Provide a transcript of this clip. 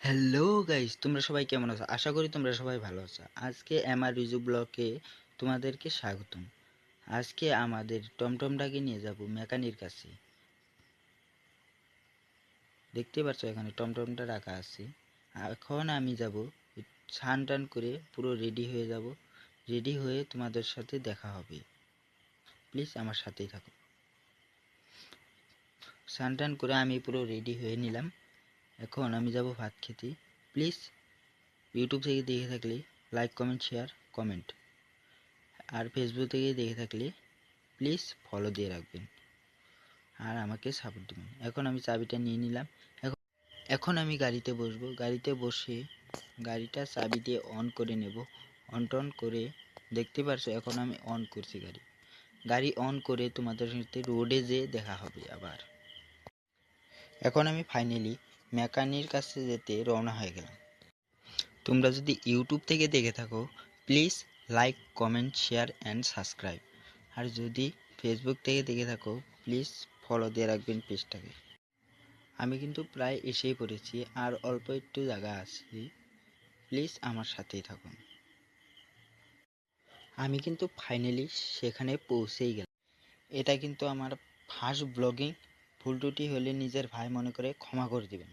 Hello guys, তোমরা সবাই কেমন আছো? আশা করি তোমরা সবাই ভালো আছো। আজকে আমার রিজু ব্লকে তোমাদেরকে স্বাগতম। আজকে আমাদের টমটমটাকে নিয়ে যাব মেকানির কাছে। দেখতে পাচ্ছ এখানে টমটমটা রাখা আছে। এখন আমি যাব স্নান টান করে পুরো রেডি হয়ে যাব। রেডি হয়ে তোমাদের সাথে দেখা হবে। প্লিজ আমার সাথেই থাকো। স্নান টান করে আমি পুরো রেডি হয়ে নিলাম। এখন আমি যাব ভাত খেতে। প্লিজ ইউটিউব থেকে দেখে থাকলে লাইক কমেন্ট শেয়ার কমেন্ট, আর ফেসবুক থেকে দেখে থাকলে প্লিজ ফলো দিয়ে রাখবেন আর আমাকে সাপোর্ট দেবেন। এখন আমি চাবিটা নিয়ে নিলাম। এখন আমি গাড়িতে বসবো। গাড়িতে বসে গাড়িটা চাবি দিয়ে অন করে নেব। অন টন করে দেখতে পারছো এখন আমি অন করছি গাড়ি। গাড়ি অন করে তোমাদের সাথে রোডে যেয়ে দেখা হবে আবার। এখন আমি ফাইনালি মেকানির কাছে যেতে রওনা হয়ে গেলাম। তোমরা যদি ইউটিউব থেকে দেখে থাকো please like comment share and subscribe, আর যদি ফেসবুক থেকে দেখে থাকো প্লিজ ফলো দিয়ে রাখবেন পেজটাকে। আমি কিন্তু প্রায় এসেই পড়েছি, আর অল্প একটু জায়গা আছে। প্লিজ আমার সাথেই থাকুন। আমি কিন্তু ফাইনালি সেখানে পৌঁছেই গেলাম। এটা কিন্তু আমার ফার্স্ট ব্লগিং। ভুল ত্রুটি হলে নিজের ভাই মনে করে ক্ষমা করে দেবেন।